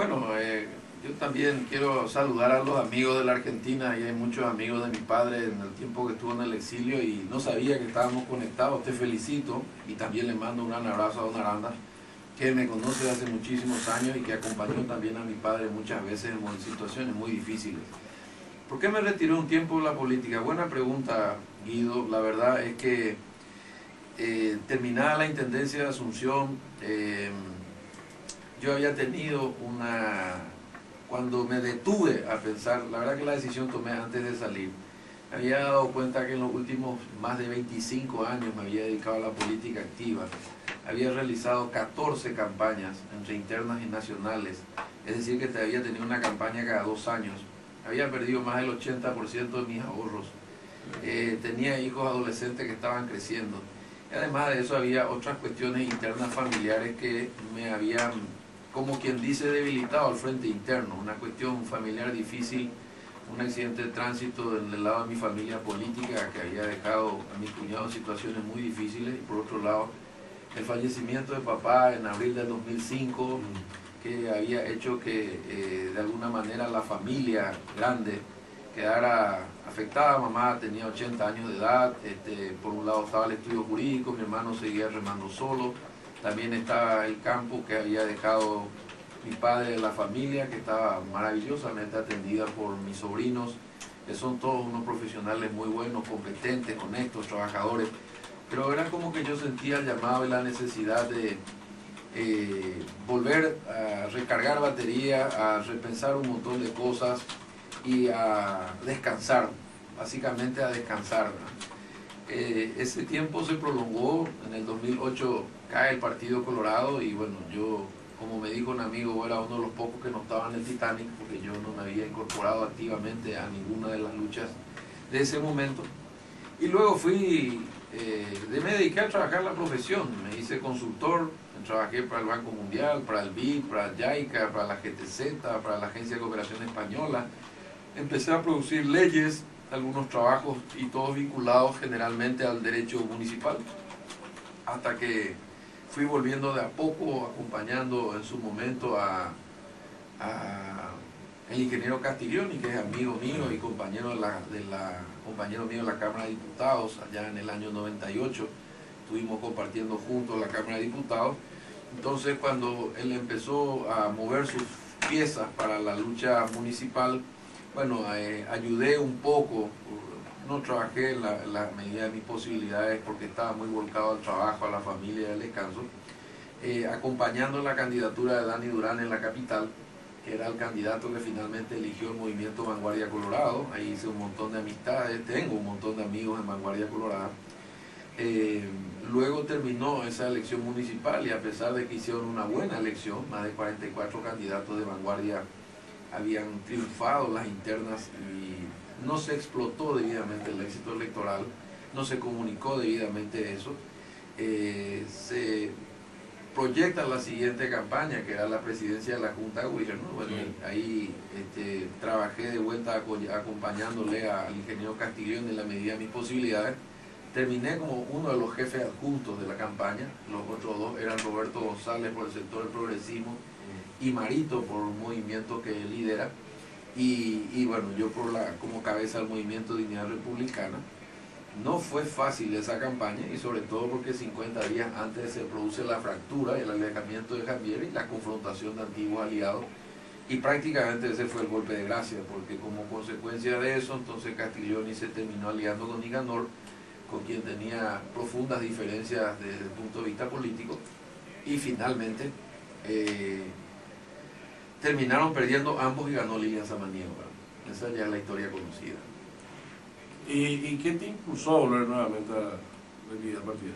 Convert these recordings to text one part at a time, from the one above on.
Bueno, yo también quiero saludar a los amigos de la Argentina, y hay muchos amigos de mi padre en el tiempo que estuvo en el exilio y no sabía que estábamos conectados. Te felicito y también le mando un gran abrazo a Don Aranda, que me conoce de hace muchísimos años y que acompañó también a mi padre muchas veces en situaciones muy difíciles. ¿Por qué me retiré un tiempo de la política? Buena pregunta, Guido. La verdad es que terminada la intendencia de Asunción, yo había tenido cuando me detuve a pensar, la verdad que la decisión tomé antes de salir, me había dado cuenta que en los últimos más de 25 años me había dedicado a la política activa. Había realizado 14 campañas entre internas y nacionales, es decir, que había tenido una campaña cada 2 años. Había perdido más del 80% de mis ahorros. Tenía hijos adolescentes que estaban creciendo. Y además de eso había otras cuestiones internas familiares que me habían, como quien dice, debilitado al frente interno. Una cuestión familiar difícil, un accidente de tránsito del lado de mi familia política que había dejado a mi cuñado en situaciones muy difíciles, y por otro lado el fallecimiento de papá en abril del 2005, que había hecho que de alguna manera la familia grande quedara afectada. Mamá tenía 80 años de edad, por un lado estaba el estudio jurídico, mi hermano seguía remando solo, también estaba el campo que había dejado mi padre de la familia, que estaba maravillosamente atendida por mis sobrinos, que son todos unos profesionales muy buenos, competentes, honestos, trabajadores, pero era como que yo sentía el llamado y la necesidad de volver a recargar batería, a repensar un montón de cosas y a descansar, básicamente a descansar. Ese tiempo se prolongó. En el 2008 cae el Partido Colorado y bueno, yo, como me dijo un amigo, era uno de los pocos que no estaba en el Titanic, porque yo no me había incorporado activamente a ninguna de las luchas de ese momento. Y luego me dediqué a trabajar la profesión, me hice consultor, trabajé para el Banco Mundial, para el BID, para el JICA, para la GTZ, para la Agencia de Cooperación Española. Empecé a producir leyes, algunos trabajos y todos vinculados generalmente al derecho municipal, hasta que fui volviendo de a poco, acompañando en su momento el ingeniero Castiglioni, que es amigo mío y compañero compañero mío de la Cámara de Diputados. Allá en el año 98 estuvimos compartiendo juntos la Cámara de Diputados. Entonces, cuando él empezó a mover sus piezas para la lucha municipal, bueno, ayudé un poco. No trabajé en la medida de mis posibilidades porque estaba muy volcado al trabajo, a la familia y al descanso, acompañando la candidatura de Dani Durán en la capital, que era el candidato que finalmente eligió el movimiento Vanguardia Colorado. Ahí hice un montón de amistades, tengo un montón de amigos en Vanguardia Colorada. Luego terminó esa elección municipal y a pesar de que hicieron una buena elección, más de 44 candidatos de Vanguardia habían triunfado las internas y no se explotó debidamente el éxito electoral, no se comunicó debidamente eso. Se proyecta la siguiente campaña, que era la presidencia de la Junta de Gobierno. Bueno, ahí trabajé de vuelta acompañándole al ingeniero Castiglione en la medida de mis posibilidades. Terminé como uno de los jefes adjuntos de la campaña. Los otros dos eran Roberto González por el sector del progresismo y Marito por un movimiento que lidera, y bueno, yo como cabeza del movimiento Dignidad Republicana. No fue fácil esa campaña, y sobre todo porque 50 días antes se produce la fractura, el alejamiento de Javier y la confrontación de antiguos aliados, y prácticamente ese fue el golpe de gracia, porque como consecuencia de eso, entonces Castiglioni se terminó aliando con Nicanor, con quien tenía profundas diferencias desde el punto de vista político, y finalmente terminaron perdiendo ambos y ganó Lilian Samaniego. Esa ya es la historia conocida. ¿Y qué te impulsó a volver nuevamente a la actividad partidaria?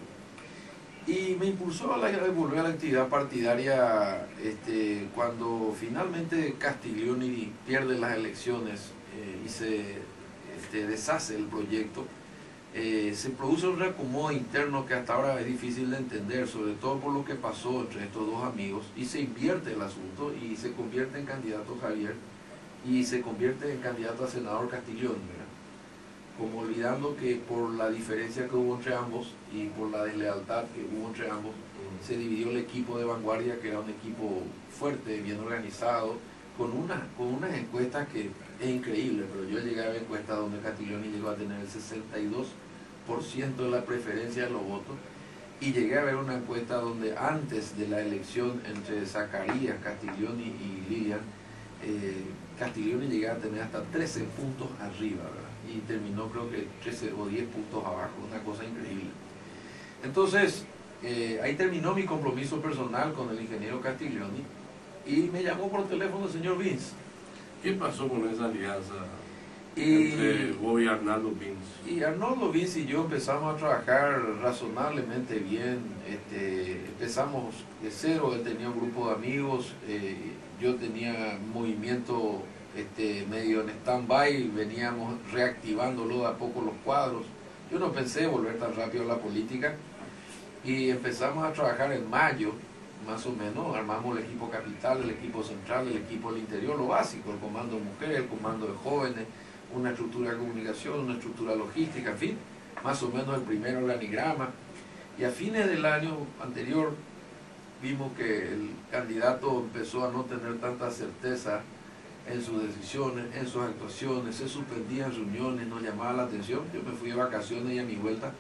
Y me impulsó a volver a la actividad partidaria cuando finalmente Castiglioni pierde las elecciones y se deshace el proyecto. Se produce un reacomodo interno que hasta ahora es difícil de entender, sobre todo por lo que pasó entre estos dos amigos, y se invierte el asunto y se convierte en candidato Javier y se convierte en candidato a senador Castiglioni, ¿verdad? como olvidando que por la diferencia que hubo entre ambos y por la deslealtad que hubo entre ambos, se dividió el equipo de vanguardia, que era un equipo fuerte, bien organizado, con unas encuestas que es increíble, pero yo llegué a ver encuestas donde Castiglioni llegó a tener el 62% de la preferencia de los votos, y llegué a ver una encuesta donde antes de la elección entre Zacarías, Castiglioni y Lilian, Castiglioni llegaba a tener hasta 13 puntos arriba, ¿verdad? Y terminó creo que 13 o 10 puntos abajo, una cosa increíble. Entonces, ahí terminó mi compromiso personal con el ingeniero Castiglioni, y me llamó por teléfono el señor Vince. ¿Qué pasó con esa alianza entre vos y Arnaldo Vince? Y Arnaldo Vince y yo empezamos a trabajar razonablemente bien. Empezamos de cero. Él tenía un grupo de amigos, yo tenía movimiento medio en stand-by, veníamos reactivándolo de a poco los cuadros. Yo no pensé volver tan rápido a la política, y empezamos a trabajar en mayo, más o menos. Armamos el equipo capital, el equipo central, el equipo del interior, lo básico, el comando de mujeres, el comando de jóvenes, una estructura de comunicación, una estructura logística, en fin, más o menos el primer organigrama. Y a fines del año anterior vimos que el candidato empezó a no tener tanta certeza en sus decisiones, en sus actuaciones, se suspendían reuniones, nos llamaba la atención. Yo me fui de vacaciones y a mi vuelta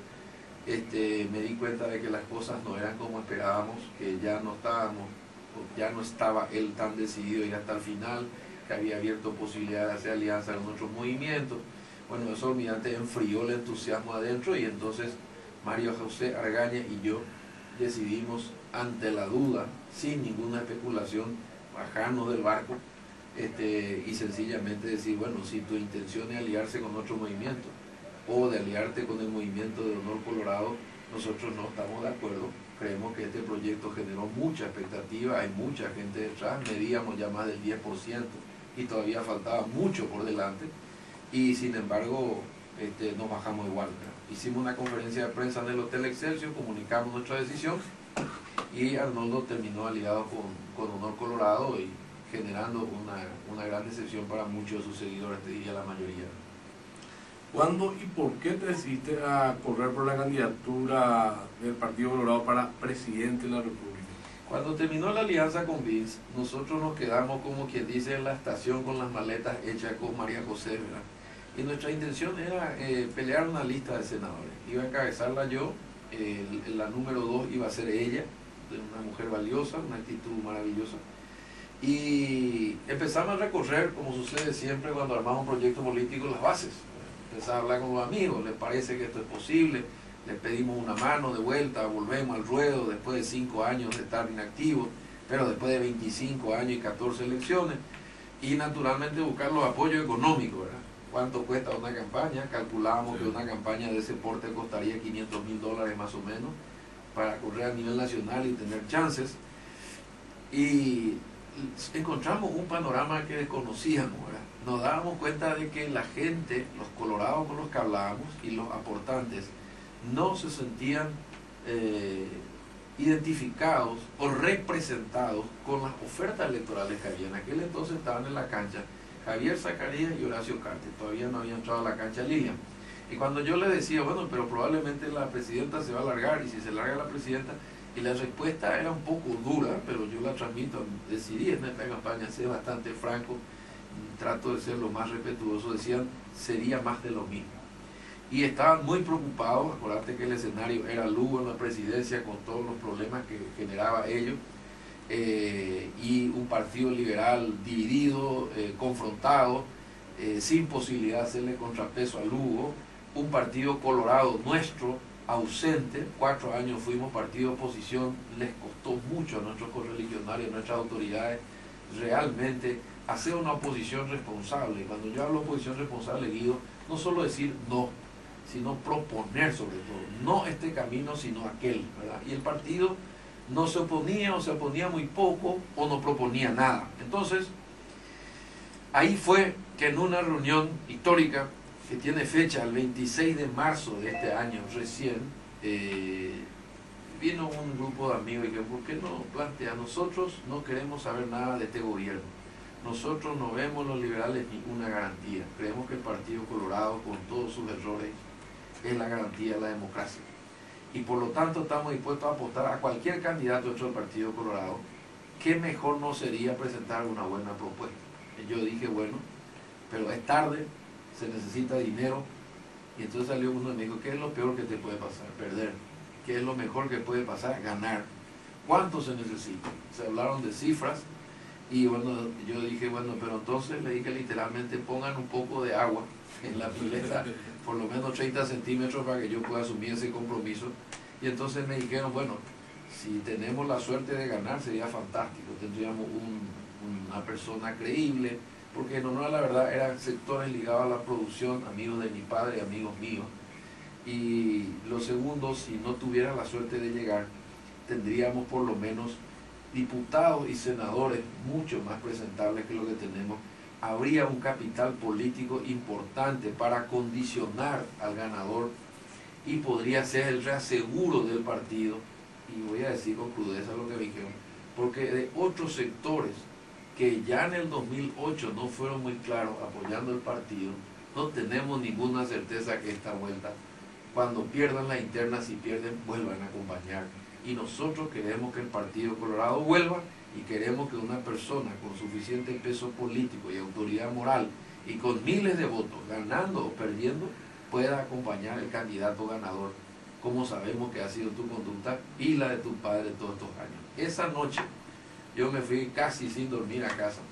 me di cuenta de que las cosas no eran como esperábamos, que ya no estaba él tan decidido y hasta el final, que había abierto posibilidades de hacer alianza con otros movimientos. Bueno, eso olvidante enfrió el entusiasmo adentro, y entonces Mario José Argaña y yo decidimos, ante la duda, sin ninguna especulación, bajarnos del barco y sencillamente decir, bueno, si tu intención es aliarse con otro movimiento o de aliarte con el movimiento de Honor Colorado, nosotros no estamos de acuerdo. Creemos que este proyecto generó mucha expectativa, hay mucha gente detrás, medíamos ya más del 10% y todavía faltaba mucho por delante, y sin embargo nos bajamos igual, ¿verdad? Hicimos una conferencia de prensa en el Hotel Excelsior, comunicamos nuestra decisión, y Arnoldo terminó aliado con Honor Colorado, y generando una gran decepción para muchos de sus seguidores, te diría la mayoría. ¿Cuándo y por qué te decidiste a correr por la candidatura del Partido Colorado para presidente de la República? Cuando terminó la alianza con Vince, nosotros nos quedamos, como quien dice, en la estación con las maletas hechas con María José, ¿verdad? Y nuestra intención era pelear una lista de senadores. Iba a encabezarla yo, la número 2 iba a ser ella, una mujer valiosa, una actitud maravillosa. Y empezamos a recorrer, como sucede siempre cuando armamos un proyecto político, las bases. Empezamos a hablar con los amigos, ¿les parece que esto es posible? Les pedimos una mano de vuelta, volvemos al ruedo después de 5 años de estar inactivos, pero después de 25 años y 14 elecciones, y naturalmente buscar los apoyos económicos, ¿verdad? ¿Cuánto cuesta una campaña? Calculábamos que una campaña de ese porte costaría $500.000 más o menos, para correr a nivel nacional y tener chances. Y encontramos un panorama que desconocíamos, ¿verdad? Nos dábamos cuenta de que la gente, los colorados con los que hablábamos y los aportantes, no se sentían identificados o representados con las ofertas electorales que había. En aquel entonces estaban en la cancha Javier Zacarías y Horacio Cartes, todavía no había entrado a la cancha Lilian. Y cuando yo le decía, bueno, pero probablemente la presidenta se va a largar, y si se larga la presidenta, y la respuesta era un poco dura, pero yo la transmito, decidí en esta campaña ser bastante franco, trato de ser lo más respetuoso, decían, sería más de lo mismo. Y estaban muy preocupados. Acordate que el escenario era Lugo en la presidencia, con todos los problemas que generaba ello, y un partido liberal dividido, confrontado, sin posibilidad de hacerle contrapeso a Lugo, un partido colorado nuestro, ausente. 4 años fuimos partido de oposición, les costó mucho a nuestros correligionarios, a nuestras autoridades, realmente hacer una oposición responsable. Y cuando yo hablo de oposición responsable, Guido, no solo decir no, sino proponer sobre todo, no este camino, sino aquel, ¿verdad? Y el partido no se oponía, o se oponía muy poco, o no proponía nada. Entonces, ahí fue que en una reunión histórica, que tiene fecha el 26 de marzo de este año recién, vino un grupo de amigos y que, ¿por qué no plantea? Nosotros no queremos saber nada de este gobierno. nosotros no vemos los liberales ninguna garantía. Creemos que el Partido Colorado, con todos sus errores, es la garantía de la democracia. Y por lo tanto estamos dispuestos a apostar a cualquier candidato dentro del Partido Colorado. ¿Qué mejor no sería presentar una buena propuesta? Y yo dije, bueno, pero es tarde, se necesita dinero. Y entonces salió uno y me dijo, ¿qué es lo peor que te puede pasar? Perder. ¿Qué es lo mejor que puede pasar? Ganar. ¿Cuánto se necesita? Se hablaron de cifras. Y bueno, yo dije, bueno, pero entonces le dije literalmente pongan un poco de agua en la pileta, por lo menos 30 centímetros para que yo pueda asumir ese compromiso. Y entonces me dijeron, bueno, si tenemos la suerte de ganar sería fantástico, tendríamos una persona creíble, porque en honor a la verdad eran sectores ligados a la producción, amigos de mi padre y amigos míos. Y lo segundo, si no tuviera la suerte de llegar, tendríamos por lo menos diputados y senadores mucho más presentables que lo que tenemos. Habría un capital político importante para condicionar al ganador y podría ser el reaseguro del partido. Y voy a decir con crudeza lo que dijeron, porque de otros sectores que ya en el 2008 no fueron muy claros apoyando el partido, no tenemos ninguna certeza que esta vuelta, cuando pierdan las internas, si pierden, vuelvan a acompañar. Y nosotros queremos que el Partido Colorado vuelva y queremos que una persona con suficiente peso político y autoridad moral y con miles de votos, ganando o perdiendo, pueda acompañar al candidato ganador, como sabemos que ha sido tu conducta y la de tu padre todos estos años. Esa noche yo me fui casi sin dormir a casa.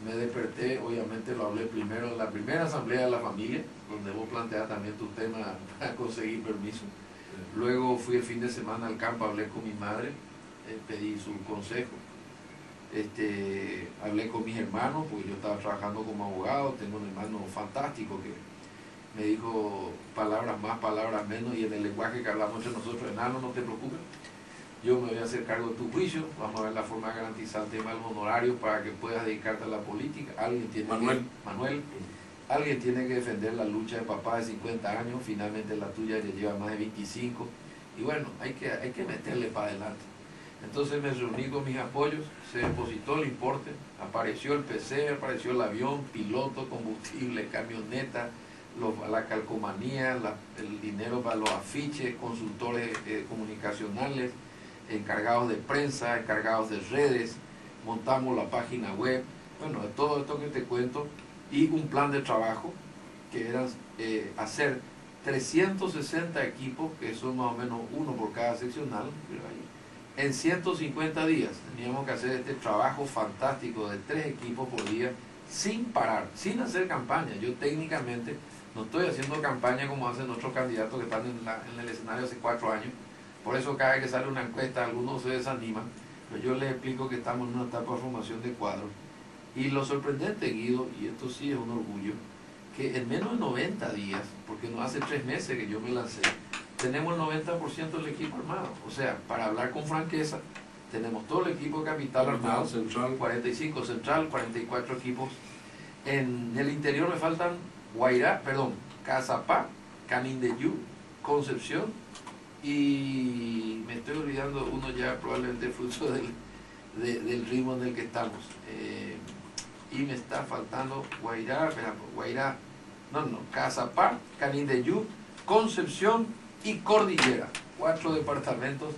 Me desperté, obviamente lo hablé primero en la primera asamblea de la familia, donde vos planteas también tu tema para conseguir permiso. Luego fui el fin de semana al campo, hablé con mi madre, pedí su consejo. Hablé con mis hermanos, porque yo estaba trabajando como abogado, tengo un hermano fantástico que me dijo palabras más, palabras menos, y en el lenguaje que hablamos entre nosotros, enano, no te preocupes, yo me voy a hacer cargo de tu juicio, vamos a ver la forma de garantizar el tema de los honorarios para que puedas dedicarte a la política. Alguien tiene Manuel, alguien tiene que defender la lucha de papá de 50 años, finalmente la tuya ya lleva más de 25, y bueno, hay que meterle para adelante. Entonces me reuní con mis apoyos, se depositó el importe, apareció el PC, apareció el avión, piloto, combustible, camioneta, la calcomanía, el dinero para los afiches, consultores comunicacionales, encargados de prensa, encargados de redes, montamos la página web, bueno, de todo esto que te cuento, y un plan de trabajo que era hacer 360 equipos, que son más o menos uno por cada seccional, en 150 días. Teníamos que hacer este trabajo fantástico de 3 equipos por día, sin parar, sin hacer campaña. Yo técnicamente no estoy haciendo campaña como hacen otros candidatos que están en el escenario hace 4 años. Por eso cada vez que sale una encuesta, algunos se desaniman. Pero yo les explico que estamos en una etapa de formación de cuadros. Y lo sorprendente, Guido, y esto sí es un orgullo, que en menos de 90 días, porque no hace 3 meses que yo me lancé, tenemos el 90% del equipo armado. O sea, para hablar con franqueza, tenemos todo el equipo de capital armado, Central. 45 central, 44 equipos. En el interior me faltan Cazapá, Canindeyú, Concepción, y me estoy olvidando uno ya probablemente fruto del ritmo en el que estamos. Y me está faltando Cazapá, Canindeyú, Concepción y Cordillera, 4 departamentos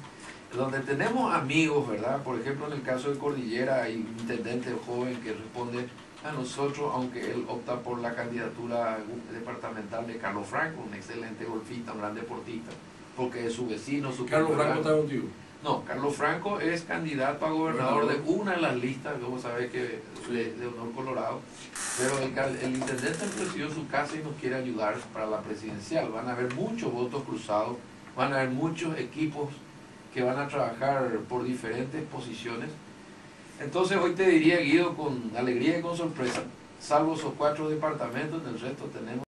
donde tenemos amigos, ¿verdad? Por ejemplo, en el caso de Cordillera hay un intendente joven que responde a nosotros, aunque él opta por la candidatura departamental de Carlos Franco, un excelente golfista, un gran deportista, porque es su vecino, su ¿Carlos Franco está contigo? No, Carlos Franco es candidato a gobernador de una de las listas, como sabes que de Honor Colorado, pero el intendente recibió su casa y nos quiere ayudar para la presidencial. Van a haber muchos votos cruzados, van a haber muchos equipos que van a trabajar por diferentes posiciones. Entonces hoy te diría, Guido, con alegría y con sorpresa, salvo esos 4 departamentos, en el resto tenemos